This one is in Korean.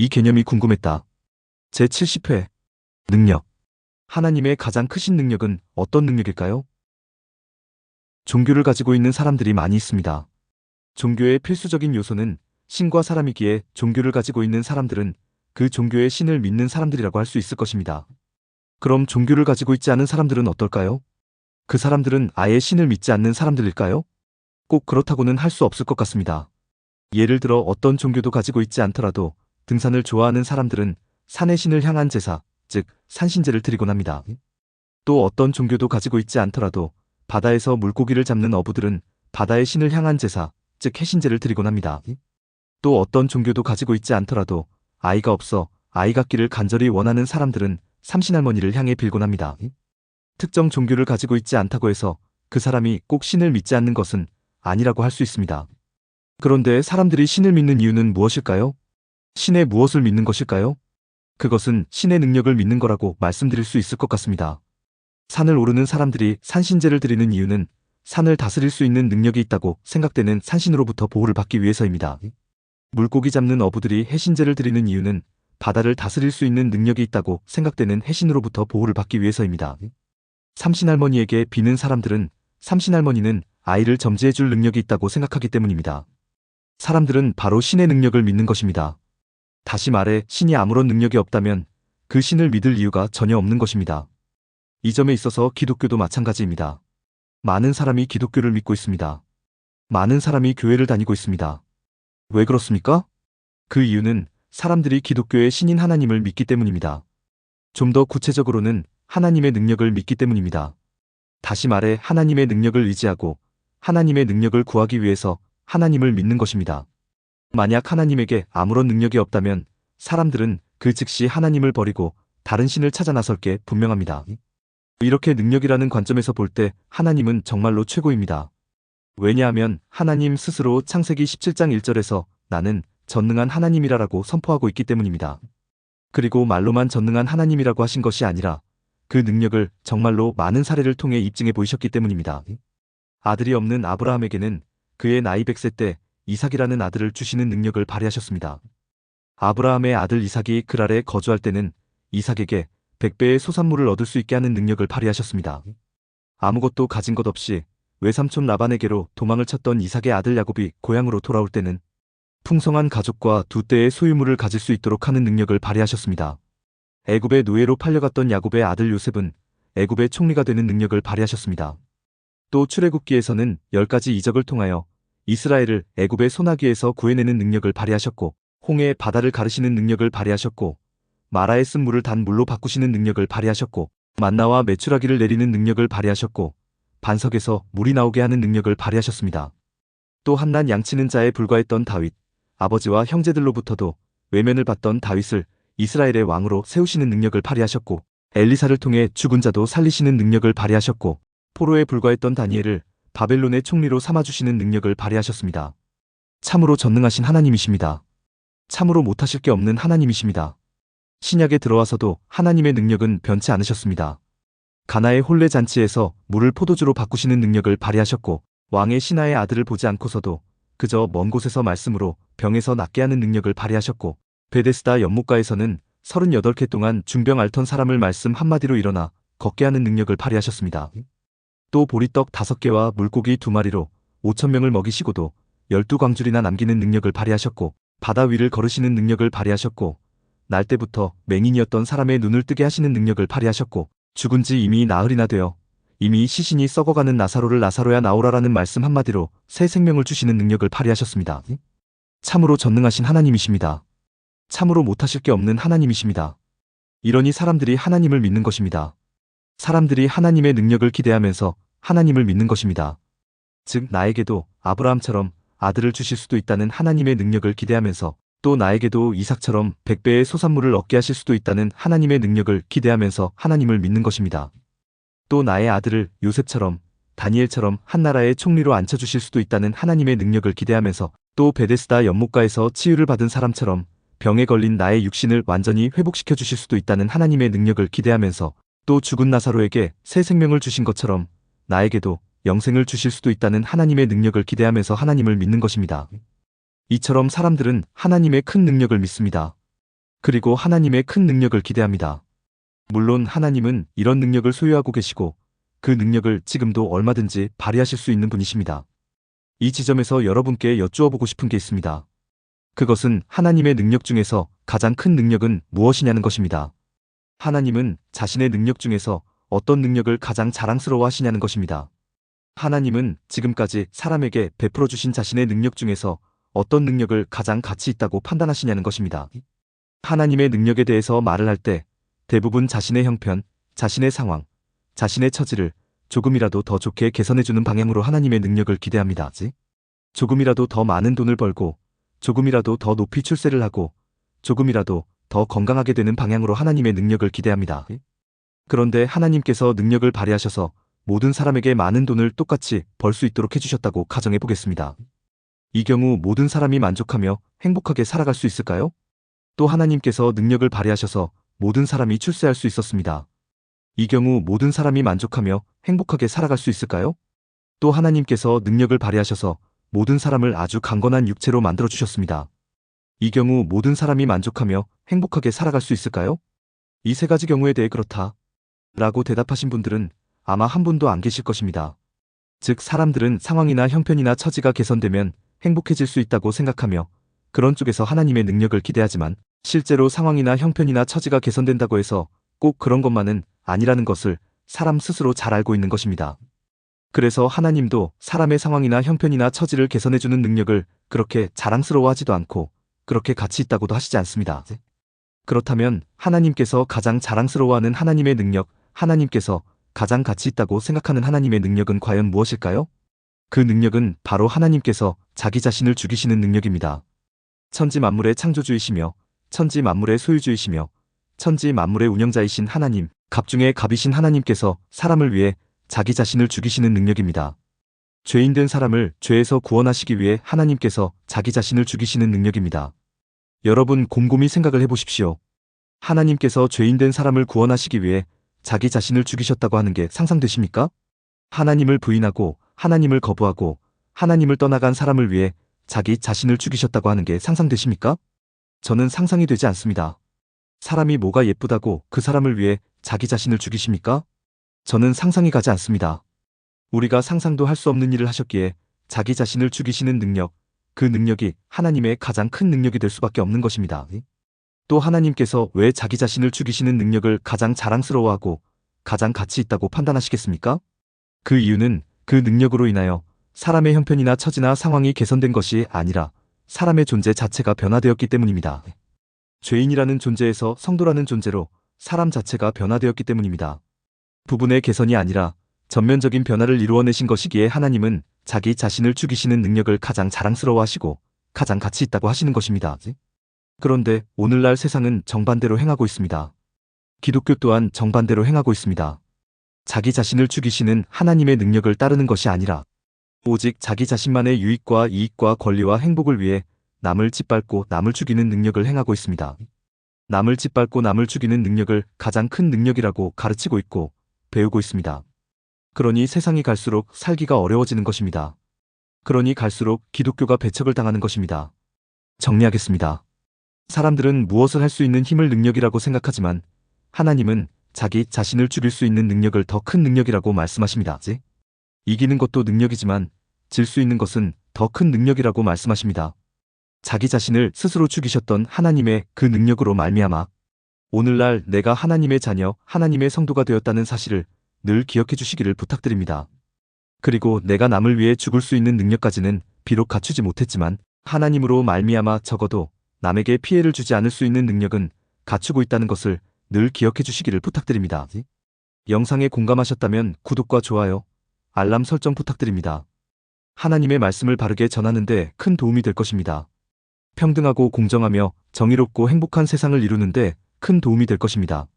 이 개념이 궁금했다. 제70회 능력. 하나님의 가장 크신 능력은 어떤 능력일까요? 종교를 가지고 있는 사람들이 많이 있습니다. 종교의 필수적인 요소는 신과 사람이기에 종교를 가지고 있는 사람들은 그 종교의 신을 믿는 사람들이라고 할 수 있을 것입니다. 그럼 종교를 가지고 있지 않은 사람들은 어떨까요? 그 사람들은 아예 신을 믿지 않는 사람들일까요? 꼭 그렇다고는 할 수 없을 것 같습니다. 예를 들어 어떤 종교도 가지고 있지 않더라도 등산을 좋아하는 사람들은 산의 신을 향한 제사, 즉 산신제를 드리곤 합니다. 또 어떤 종교도 가지고 있지 않더라도 바다에서 물고기를 잡는 어부들은 바다의 신을 향한 제사, 즉 해신제를 드리곤 합니다. 또 어떤 종교도 가지고 있지 않더라도 아이가 없어 아이 갖기를 간절히 원하는 사람들은 삼신할머니를 향해 빌곤 합니다. 특정 종교를 가지고 있지 않다고 해서 그 사람이 꼭 신을 믿지 않는 것은 아니라고 할 수 있습니다. 그런데 사람들이 신을 믿는 이유는 무엇일까요? 신의 무엇을 믿는 것일까요? 그것은 신의 능력을 믿는 거라고 말씀드릴 수 있을 것 같습니다. 산을 오르는 사람들이 산신제를 드리는 이유는 산을 다스릴 수 있는 능력이 있다고 생각되는 산신으로부터 보호를 받기 위해서입니다. 물고기 잡는 어부들이 해신제를 드리는 이유는 바다를 다스릴 수 있는 능력이 있다고 생각되는 해신으로부터 보호를 받기 위해서입니다. 삼신할머니에게 비는 사람들은 삼신할머니는 아이를 점지해줄 능력이 있다고 생각하기 때문입니다. 사람들은 바로 신의 능력을 믿는 것입니다. 다시 말해 신이 아무런 능력이 없다면 그 신을 믿을 이유가 전혀 없는 것입니다. 이 점에 있어서 기독교도 마찬가지입니다. 많은 사람이 기독교를 믿고 있습니다. 많은 사람이 교회를 다니고 있습니다. 왜 그렇습니까? 그 이유는 사람들이 기독교의 신인 하나님을 믿기 때문입니다. 좀 더 구체적으로는 하나님의 능력을 믿기 때문입니다. 다시 말해 하나님의 능력을 의지하고 하나님의 능력을 구하기 위해서 하나님을 믿는 것입니다. 만약 하나님에게 아무런 능력이 없다면 사람들은 그 즉시 하나님을 버리고 다른 신을 찾아 나설 게 분명합니다. 이렇게 능력이라는 관점에서 볼 때 하나님은 정말로 최고입니다. 왜냐하면 하나님 스스로 창세기 17장 1절에서 나는 전능한 하나님이라고 선포하고 있기 때문입니다. 그리고 말로만 전능한 하나님이라고 하신 것이 아니라 그 능력을 정말로 많은 사례를 통해 입증해 보이셨기 때문입니다. 아들이 없는 아브라함에게는 그의 나이 100세 때 이삭이라는 아들을 주시는 능력을 발휘하셨습니다. 아브라함의 아들 이삭이 그랄에 거주할 때는 이삭에게 100배의 소산물을 얻을 수 있게 하는 능력을 발휘하셨습니다. 아무것도 가진 것 없이 외삼촌 라반에게로 도망을 쳤던 이삭의 아들 야곱이 고향으로 돌아올 때는 풍성한 가족과 2대의 소유물을 가질 수 있도록 하는 능력을 발휘하셨습니다. 애굽의 노예로 팔려갔던 야곱의 아들 요셉은 애굽의 총리가 되는 능력을 발휘하셨습니다. 또 출애굽기에서는 10가지 이적을 통하여 이스라엘을 애굽의 소나기에서 구해내는 능력을 발휘하셨고 홍해의 바다를 가르시는 능력을 발휘하셨고 마라에 쓴 물을 단 물로 바꾸시는 능력을 발휘하셨고 만나와 메추라기를 내리는 능력을 발휘하셨고 반석에서 물이 나오게 하는 능력을 발휘하셨습니다. 또 한낱 양치는 자에 불과했던 다윗, 아버지와 형제들로부터도 외면을 받던 다윗을 이스라엘의 왕으로 세우시는 능력을 발휘하셨고 엘리사를 통해 죽은 자도 살리시는 능력을 발휘하셨고 포로에 불과했던 다니엘을 바벨론의 총리로 삼아주시는 능력을 발휘하셨습니다. 참으로 전능하신 하나님이십니다. 참으로 못하실 게 없는 하나님이십니다. 신약에 들어와서도 하나님의 능력은 변치 않으셨습니다. 가나의 혼례 잔치에서 물을 포도주로 바꾸시는 능력을 발휘하셨고 왕의 신하의 아들을 보지 않고서도 그저 먼 곳에서 말씀으로 병에서 낫게 하는 능력을 발휘하셨고 베데스다 연못가에서는 38개 동안 중병 앓던 사람을 말씀 한마디로 일어나 걷게 하는 능력을 발휘하셨습니다. 또 보리떡 5개와 물고기 2마리로 5,000명을 먹이시고도 12광줄이나 남기는 능력을 발휘하셨고 바다 위를 걸으시는 능력을 발휘하셨고 날 때부터 맹인이었던 사람의 눈을 뜨게 하시는 능력을 발휘하셨고 죽은 지 이미 나흘이나 되어 이미 시신이 썩어가는 나사로를 나사로야 나오라라는 말씀 한마디로 새 생명을 주시는 능력을 발휘하셨습니다. 참으로 전능하신 하나님이십니다. 참으로 못하실 게 없는 하나님이십니다. 이러니 사람들이 하나님을 믿는 것입니다. 사람들이 하나님의 능력을 기대하면서 하나님을 믿는 것입니다. 즉 나에게도 아브라함처럼 아들을 주실 수도 있다는 하나님의 능력을 기대하면서 또 나에게도 이삭처럼 100배의 소산물을 얻게 하실 수도 있다는 하나님의 능력을 기대하면서 하나님을 믿는 것입니다. 또 나의 아들을 요셉처럼 다니엘처럼 한 나라의 총리로 앉혀주실 수도 있다는 하나님의 능력을 기대하면서 또 베데스다 연못가에서 치유를 받은 사람처럼 병에 걸린 나의 육신을 완전히 회복시켜 주실 수도 있다는 하나님의 능력을 기대하면서 또 죽은 나사로에게 새 생명을 주신 것처럼 나에게도 영생을 주실 수도 있다는 하나님의 능력을 기대하면서 하나님을 믿는 것입니다. 이처럼 사람들은 하나님의 큰 능력을 믿습니다. 그리고 하나님의 큰 능력을 기대합니다. 물론 하나님은 이런 능력을 소유하고 계시고 그 능력을 지금도 얼마든지 발휘하실 수 있는 분이십니다. 이 지점에서 여러분께 여쭈어 보고 싶은 게 있습니다. 그것은 하나님의 능력 중에서 가장 큰 능력은 무엇이냐는 것입니다. 하나님은 자신의 능력 중에서 어떤 능력을 가장 자랑스러워 하시냐는 것입니다. 하나님은 지금까지 사람에게 베풀어 주신 자신의 능력 중에서 어떤 능력을 가장 가치 있다고 판단하시냐는 것입니다. 하나님의 능력에 대해서 말을 할 때 대부분 자신의 형편, 자신의 상황, 자신의 처지를 조금이라도 더 좋게 개선해주는 방향으로 하나님의 능력을 기대합니다. 조금이라도 더 많은 돈을 벌고, 조금이라도 더 높이 출세를 하고, 조금이라도 더 건강하게 되는 방향으로 하나님의 능력을 기대합니다. 그런데 하나님께서 능력을 발휘하셔서 모든 사람에게 많은 돈을 똑같이 벌 수 있도록 해주셨다고 가정해 보겠습니다. 이 경우 모든 사람이 만족하며 행복하게 살아갈 수 있을까요? 또 하나님께서 능력을 발휘하셔서 모든 사람이 출세할 수 있었습니다. 이 경우 모든 사람이 만족하며 행복하게 살아갈 수 있을까요? 또 하나님께서 능력을 발휘하셔서 모든 사람을 아주 강건한 육체로 만들어 주셨습니다. 이 경우 모든 사람이 만족하며 행복하게 살아갈 수 있을까요? 이 세 가지 경우에 대해 그렇다 라고 대답하신 분들은 아마 한 분도 안 계실 것입니다. 즉 사람들은 상황이나 형편이나 처지가 개선되면 행복해질 수 있다고 생각하며 그런 쪽에서 하나님의 능력을 기대하지만 실제로 상황이나 형편이나 처지가 개선된다고 해서 꼭 그런 것만은 아니라는 것을 사람 스스로 잘 알고 있는 것입니다. 그래서 하나님도 사람의 상황이나 형편이나 처지를 개선해주는 능력을 그렇게 자랑스러워하지도 않고 그렇게 가치 있다고도 하시지 않습니다. 그렇다면 하나님께서 가장 자랑스러워하는 하나님의 능력, 하나님께서 가장 가치 있다고 생각하는 하나님의 능력은 과연 무엇일까요? 그 능력은 바로 하나님께서 자기 자신을 죽이시는 능력입니다. 천지 만물의 창조주이시며 천지 만물의 소유주이시며 천지 만물의 운영자이신 하나님, 갑중의 갑이신 하나님께서 사람을 위해 자기 자신을 죽이시는 능력입니다. 죄인된 사람을 죄에서 구원하시기 위해 하나님께서 자기 자신을 죽이시는 능력입니다. 여러분 곰곰이 생각을 해보십시오. 하나님께서 죄인된 사람을 구원하시기 위해 자기 자신을 죽이셨다고 하는 게 상상되십니까? 하나님을 부인하고 하나님을 거부하고 하나님을 떠나간 사람을 위해 자기 자신을 죽이셨다고 하는 게 상상되십니까? 저는 상상이 되지 않습니다. 사람이 뭐가 예쁘다고 그 사람을 위해 자기 자신을 죽이십니까? 저는 상상이 가지 않습니다. 우리가 상상도 할 수 없는 일을 하셨기에 자기 자신을 죽이시는 능력, 그 능력이 하나님의 가장 큰 능력이 될 수밖에 없는 것입니다. 또 하나님께서 왜 자기 자신을 죽이시는 능력을 가장 자랑스러워하고 가장 가치 있다고 판단하시겠습니까? 그 이유는 그 능력으로 인하여 사람의 형편이나 처지나 상황이 개선된 것이 아니라 사람의 존재 자체가 변화되었기 때문입니다. 죄인이라는 존재에서 성도라는 존재로 사람 자체가 변화되었기 때문입니다. 부분의 개선이 아니라 전면적인 변화를 이루어내신 것이기에 하나님은 자기 자신을 죽이시는 능력을 가장 자랑스러워하시고 가장 가치 있다고 하시는 것입니다. 그런데 오늘날 세상은 정반대로 행하고 있습니다. 기독교 또한 정반대로 행하고 있습니다. 자기 자신을 죽이시는 하나님의 능력을 따르는 것이 아니라 오직 자기 자신만의 유익과 이익과 권리와 행복을 위해 남을 짓밟고 남을 죽이는 능력을 행하고 있습니다. 남을 짓밟고 남을 죽이는 능력을 가장 큰 능력이라고 가르치고 있고 배우고 있습니다. 그러니 세상이 갈수록 살기가 어려워지는 것입니다. 그러니 갈수록 기독교가 배척을 당하는 것입니다. 정리하겠습니다. 사람들은 무엇을 할 수 있는 힘을 능력이라고 생각하지만 하나님은 자기 자신을 죽일 수 있는 능력을 더 큰 능력이라고 말씀하십니다. 이기는 것도 능력이지만 질 수 있는 것은 더 큰 능력이라고 말씀하십니다. 자기 자신을 스스로 죽이셨던 하나님의 그 능력으로 말미암아 오늘날 내가 하나님의 자녀, 하나님의 성도가 되었다는 사실을 늘 기억해 주시기를 부탁드립니다. 그리고 내가 남을 위해 죽을 수 있는 능력까지는 비록 갖추지 못했지만 하나님으로 말미암아 적어도 남에게 피해를 주지 않을 수 있는 능력은 갖추고 있다는 것을 늘 기억해 주시기를 부탁드립니다. 영상에 공감하셨다면 구독과 좋아요, 알람 설정 부탁드립니다. 하나님의 말씀을 바르게 전하는 데 큰 도움이 될 것입니다. 평등하고 공정하며 정의롭고 행복한 세상을 이루는 데 큰 도움이 될 것입니다.